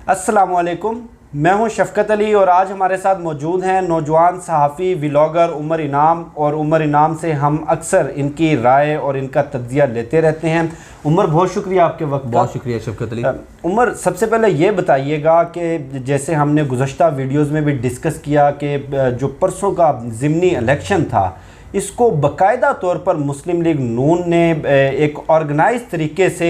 अस्सलामुअलैकुम, मैं हूं शफकत अली और आज हमारे साथ मौजूद हैं नौजवान सहाफ़ी व्लॉगर उमर इनाम। और उमर इनाम से हम अक्सर इनकी राय और इनका तज्ज़िया लेते रहते हैं। उमर, बहुत शुक्रिया आपके वक्त का। बहुत शुक्रिया शफकत अली। उमर, सबसे पहले ये बताइएगा कि जैसे हमने गुज़श्ता वीडियोज़ में भी डिस्कस किया कि जो परसों का ज़िमनी इलेक्शन था, इसको बाकायदा तौर पर मुस्लिम लीग नून ने एक ऑर्गेनाइज तरीके से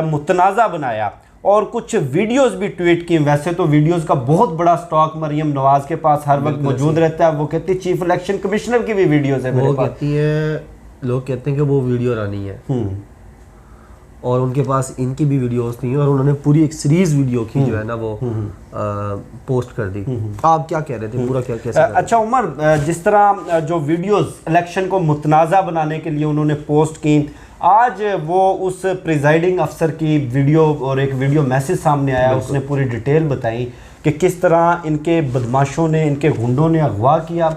मुतनाज़ा बनाया और कुछ वीडियोस भी ट्वीट की। वैसे तो वीडियोस का बहुत बड़ा स्टॉक मरियम नवाज के पास हर वक्त मौजूद रहता है। वो कहती है चीफ इलेक्शन कमिश्नर की भी वीडियोस है मेरे पास। कहती है, लोग कहते हैं कि वो वीडियो रानी है और उनके पास इनकी भी वीडियोस नहीं है और उन्होंने पूरी एक सीरीज वीडियो की जो है ना वो पोस्ट कर दी। आप क्या कह रहे थे, पूरा क्या कैसे? अच्छा उमर, जिस तरह जो वीडियोस इलेक्शन को मुतनाज़ा बनाने के लिए उन्होंने पोस्ट की, आज वो उस प्रिजाइडिंग अफसर की वीडियो और एक वीडियो मैसेज सामने आया, उसने पूरी डिटेल बताई कि किस तरह इनके बदमाशों ने, इनके गुंडों ने अगवा किया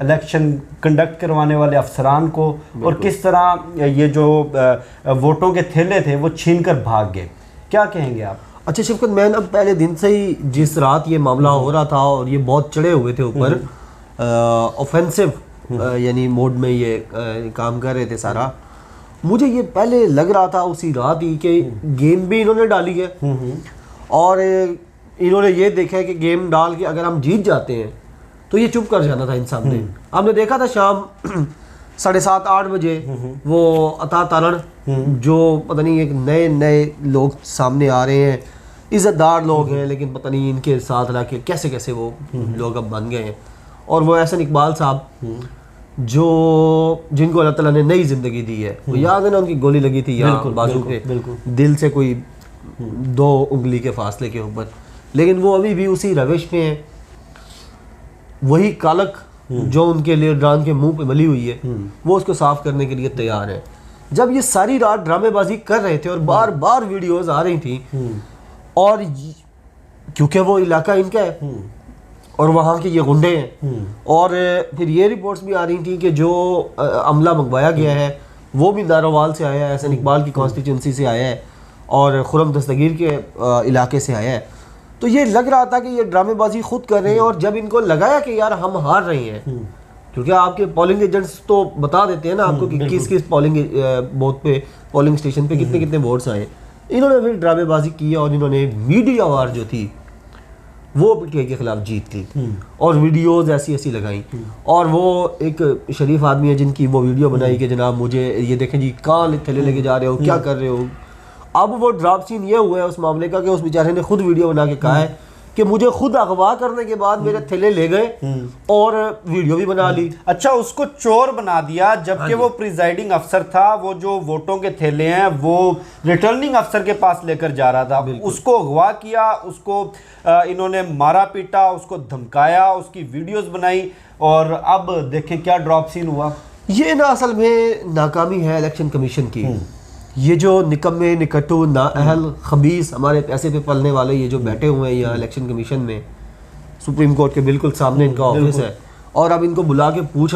इलेक्शन कंडक्ट करवाने वाले अफसरान को और किस तरह ये जो वोटों के थैले थे वो छीन कर भाग गए। क्या कहेंगे आप? अच्छा शफकत, मैं ना पहले दिन से ही जिस रात ये मामला हो रहा था और ये बहुत चढ़े हुए थे ऊपर, ऑफेंसिव यानी मोड में ये काम कर रहे थे सारा, मुझे ये पहले लग रहा था उसी रात ही कि गेम भी इन्होंने डाली है और इन्होंने ये देखा है कि गेम डाल के अगर हम जीत जाते हैं तो ये चुप कर जाना था इन सामने। आपने देखा था शाम 7:30-8 बजे वो अता तारण जो पता नहीं एक नए नए लोग सामने आ रहे हैं, इज़्ज़तदार लोग हैं लेकिन पता नहीं इनके साथ रह के कैसे कैसे वो लोग अब बन गए हैं। और वो एहसन इकबाल साहब जो जिनको अल्लाह ताला ने नई जिंदगी दी है, वो याद है ना उनकी गोली लगी थी यहाँ बाजू पे, दिल से कोई 2 उंगली के फासले के ऊपर, लेकिन वो अभी भी उसी रविश में है। वही कालक जो उनके लीडरान के मुंह पे मली हुई है वो उसको साफ करने के लिए तैयार है। जब ये सारी रात ड्रामेबाजी कर रहे थे और बार बार वीडियोस आ रही थी और क्योंकि वो इलाका इनका है और वहाँ के ये गुंडे हैं और फिर ये रिपोर्ट्स भी आ रही थी कि जो अमला मंगवाया गया है वो भी नारोवाल से आया है, एहसन इकबाल की कॉन्स्टिट्यूंसी से आया है और खुरम दस्तगीर के इलाके से आया है। तो ये लग रहा था कि ये ड्रामेबाजी खुद कर रहे हैं और जब इनको लगाया कि यार हम हार रहे हैं, क्योंकि आपके पोलिंग एजेंट्स तो बता देते हैं ना आपको कि किस किस पोलिंग बूथ पे, पोलिंग स्टेशन पे कितने कितने वोट्स आए, इन्होंने फिर ड्रामेबाजी की और इन्होंने मीडिया वार जो थी वो पीटीआई के खिलाफ जीत ली और वीडियोस ऐसी ऐसी लगाई। और वो एक शरीफ आदमी है जिनकी वो वीडियो बनाई कि जनाब मुझे ये देखें जी, कहाँ थैले लेके जा रहे हो, क्या कर रहे हो। अब वो ड्रॉप सीन ये हुआ है उस मामले का कि उस बेचारे ने खुद वीडियो बना के कहा है कि मुझे खुद अगवा करने के बाद मेरे थैले ले गए और वीडियो भी बना ली। अच्छा, उसको चोर बना दिया जबकि वो प्रिजाइडिंग अफसर था। वो जो वोटों के थैले हैं वो रिटर्निंग अफसर के पास लेकर जा रहा था, उसको अगवा किया, उसको इन्होंने मारा पीटा, उसको धमकाया, उसकी वीडियोस बनाई और अब देखें क्या ड्रॉप सीन हुआ। ये ना असल में नाकामी है इलेक्शन कमीशन की। ये जो निकम्मे, निकट्टू, नाअहल, खबीस, हमारे पैसे पे पलने वाले ये जो बैठे हुए हैं यहाँ इलेक्शन कमीशन में, सुप्रीम कोर्ट के बिल्कुल सामने इनका ऑफिस है और अब इनको बुला के पूछ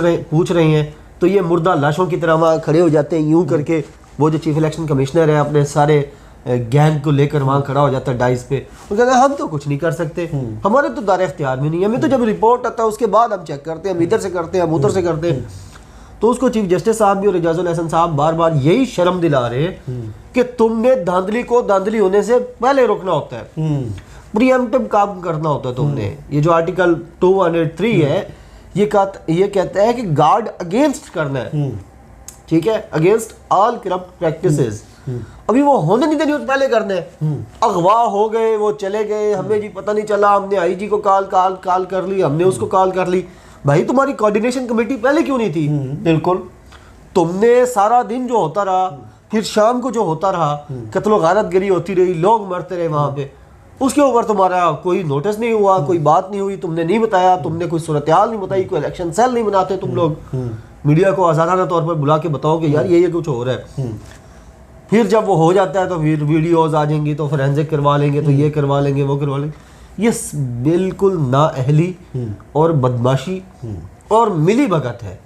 रहे हैं तो ये मुर्दा लाशों की तरह वहाँ खड़े हो जाते हैं यूं करके। वो जो चीफ इलेक्शन कमिश्नर है अपने सारे गैंग को लेकर वहाँ खड़ा हो जाता है डाइस पे, वो कहता है हम तो कुछ नहीं कर सकते, हमारे तो दायरे इख्तियार में नहीं है, हमें तो जब रिपोर्ट आता है उसके बाद हम चेक करते हैं, हम इधर से करते हैं, हम उधर से करते हैं। तो उसको चीफ जस्टिस साहब भी और एजाजुल एहसन साहब बार बार यही शर्म दिला रहे हैं कि तुमने धांधली को धांधली होने से पहले रोकना होता है, प्रीएम्प्टिव काम करना होता है तुमने। ये जो आर्टिकल 203 है ये कहता है कि गार्ड अगेंस्ट करना है, ठीक है, अगेंस्ट ऑल करप्ट प्रैक्टिसेस। अभी वो होने नहीं देनी, पहले करना है। अगवा हो गए, वो चले गए, हमें जी पता नहीं चला, हमने आईजी को कॉल कर ली, हमने उसको कॉल कर ली। भाई तुम्हारी कोऑर्डिनेशन कमेटी पहले क्यों नहीं थी? बिल्कुल, तुमने सारा दिन जो होता रहा, फिर शाम को जो होता रहा, कत्लो गारतगिरी होती रही, लोग मरते रहे वहां पे, उसके ऊपर तुम्हारा कोई नोटिस नहीं हुआ, कोई बात नहीं हुई, तुमने नहीं बताया, तुमने कोई सूरत हाल नहीं बताई, कोई इलेक्शन सेल नहीं बनाते तुम लोग, मीडिया को आजादाना तौर पर बुला के बताओ कि यार ये कुछ हो रहा है। फिर जब वो हो जाता है तो फिर वीडियोज आ जाएंगी, तो फोरेंसिक करवा लेंगे, तो ये करवा लेंगे, वो करवा लेंगे। ये बिल्कुल नाअहली और बदमाशी और मिली भगत है।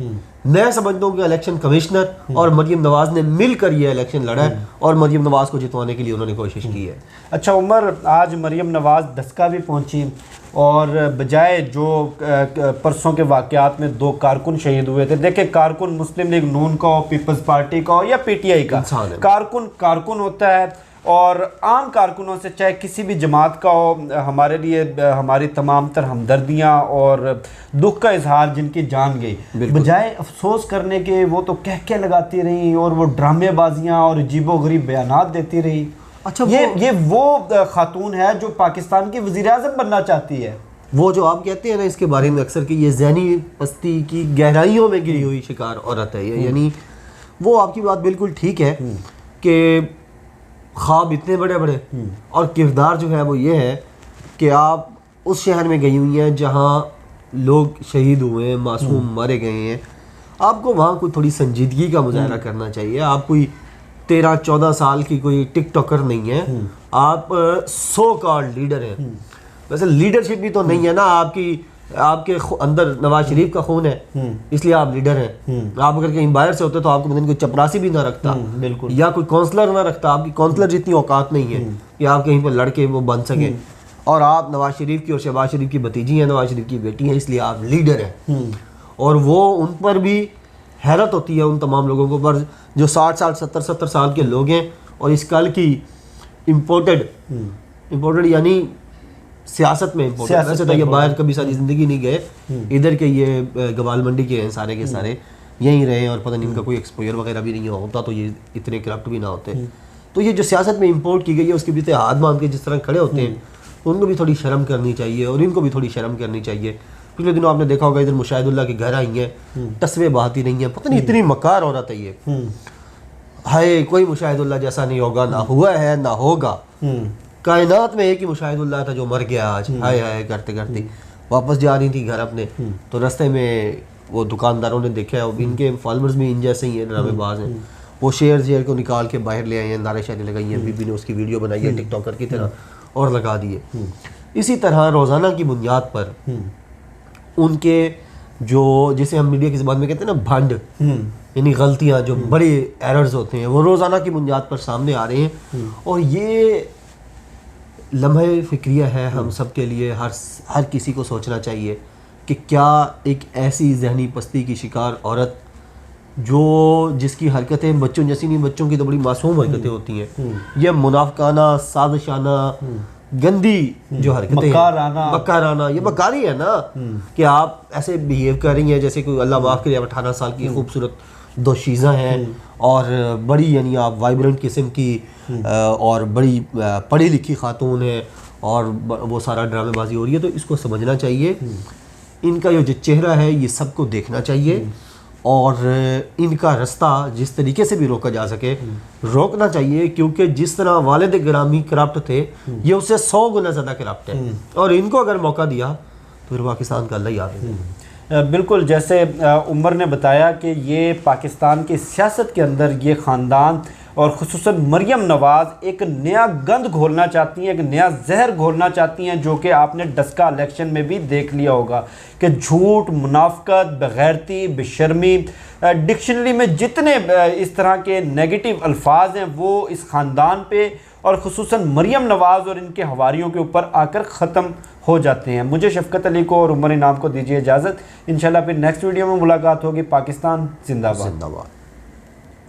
मैं समझता हूँ कि इलेक्शन कमिश्नर और मरियम नवाज ने मिलकर ये इलेक्शन लड़ा है और मरियम नवाज को जितवाने के लिए उन्होंने कोशिश की है। अच्छा उमर, आज मरियम नवाज दस्का भी पहुंची और बजाय जो परसों के वाक़यात में 2 कारकुन शहीद हुए थे, देखे कारकुन मुस्लिम लीग नून का हो, पीपल्स पार्टी का हो या पीटीआई का, कारकुन होता है और आम कारकुनों से चाहे किसी भी जमात का हो, हमारे लिए हमारी तमाम तर हमदर्दियाँ और दुख का इजहार जिनकी जान गई, बजाय अफसोस करने के वो तो कह लगाती रही और वो ड्रामेबाजियाँ और अजीबोगरीब बयानात देती रही। अच्छा ये वो खातून है जो पाकिस्तान की वज़ीर-ए-आज़म बनना चाहती है। वो जो आप कहते हैं ना इसके बारे में अक्सर कि ये ज़हनी पस्ती की गहराइयों में गिरी हुई शिकार औरत है, यानी वो आपकी बात बिल्कुल ठीक है कि ख्वाब इतने बड़े बड़े और किरदार जो है वो ये है कि आप उस शहर में गई हुई हैं जहाँ लोग शहीद हुए हैं, मासूम मारे गए हैं, आपको वहाँ कोई थोड़ी संजीदगी का मुजाहरा करना चाहिए। आप कोई 13-14 साल की कोई टिकटॉकर नहीं है, आप सो कॉल्ड लीडर हैं। वैसे लीडरशिप भी तो नहीं है ना, आपके अंदर नवाज शरीफ का खून है इसलिए आप लीडर हैं। आप अगर कहीं बाहर से होते तो आपको कोई चपरासी भी ना रखता, बिल्कुल, या कोई काउंसलर ना रखता, आपकी काउंसलर जितनी औकात नहीं है कि आप कहीं पर लड़के वो बन सके। और आप नवाज शरीफ की और शहबाज शरीफ की भतीजी हैं, नवाज शरीफ की बेटी हैं, इसलिए आप लीडर हैं। और वो उन पर भी हैरत होती है उन तमाम लोगों को पर जो 60 साल 70 साल के लोग हैं और इस कल की इम्पोर्टेड यानी सियासत में इम्पोर्टेंट। वैसे तो ये बाहर कभी सारी ज़िंदगी नहीं गए, इधर के ये गवाल मंडी के हैं सारे के सारे, यहीं रहे और पता नहीं इनका कोई एक्सपोजर वगैरह भी नहीं होता तो ये इतने करप्ट भी ना होते। तो ये जो सियासत में इंपोर्ट की गई है उसके पीछे हाथ बांध के जिस तरह खड़े होते हैं उनको भी थोड़ी शर्म करनी चाहिए और इनको भी थोड़ी शर्म करनी चाहिए। पिछले दिनों आपने देखा होगा इधर मुशाहिदुल्लाह के घर आई हैं, तस्वीरें बहाती रही हैं, पता नहीं इतनी मकार औरत है ये, हाय कोई मुशाहिदुल्लाह जैसा नहीं होगा, ना हुआ है ना होगा, कायनात में एक ही मुशाहिदुल्लाह था जो मर गया आज, हाय हाय करते करते वापस जा रही थी घर अपने, तो रास्ते में वो दुकानदारों ने देखा है, इनके फॉलोअर्स भी इन जैसे ही हैं, ड्रामेबाज हैं, वो शेर को निकाल के बाहर ले आए हैं, नारे शारे लगाई हैं, बीबी ने उसकी वीडियो बनाई है टिकटॉकर की तरह और लगा दिए। इसी तरह रोज़ाना की बुनियाद पर उनके जो जिसे हम मीडिया की ज़बान में कहते हैं ना भंड, यानी गलतियाँ जो बड़े एरर्स होते हैं वो रोज़ाना की बुनियाद पर सामने आ रहे हैं। और ये लम्हे फ़िक्रिया है हम सब के लिए, हर किसी को सोचना चाहिए कि क्या एक ऐसी जहनी पस्ती की शिकार औरत जो जिसकी हरकतें बच्चों जैसी नहीं, बच्चों की तो बड़ी मासूम हरकतें होती हैं, ये मुनाफिकाना साजिशाना गंदी जो हरकतें बकाराना, ये बकारी है ना कि आप ऐसे बिहेव कर रही हैं जैसे कोई अल्लाह माफ़ करे 18 साल की खूबसूरत दोशीज़ा हैं और बड़ी यानी आप वाइब्रेंट किस्म की और बड़ी पढ़ी लिखी खातून है और वो सारा ड्रामेबाजी हो रही है। तो इसको समझना चाहिए, इनका जो चेहरा है ये सबको देखना चाहिए और इनका रास्ता जिस तरीके से भी रोका जा सके रोकना चाहिए, क्योंकि जिस तरह वालिद गिरामी करप्ट थे ये उससे 100 गुना ज़्यादा करप्ट है और इनको अगर मौका दिया तो फिर पाकिस्तान का अल्लाह ही याद है। बिल्कुल, जैसे उमर ने बताया कि ये पाकिस्तान की सियासत के अंदर ये ख़ानदान और ख़ुसूसन मरियम नवाज़ एक नया गंद घोलना चाहती हैं, एक नया जहर घोलना चाहती हैं, जो कि आपने डस्का इलेक्शन में भी देख लिया होगा कि झूठ, मुनाफकत, बेगैरती, बेशर्मी, डिक्शनरी में जितने इस तरह के नेगेटिव अल्फाज हैं वो इस ख़ानदान पे और ख़ुसूसन मरियम नवाज़ और इनके हवारियों के ऊपर आकर ख़त्म हो जाते हैं। मुझे शफ़क़त अली को और उमर इनाम को दीजिए इजाज़त, इंशाल्लाह फिर नेक्स्ट वीडियो में मुलाकात होगी। पाकिस्तान जिंदाबाद।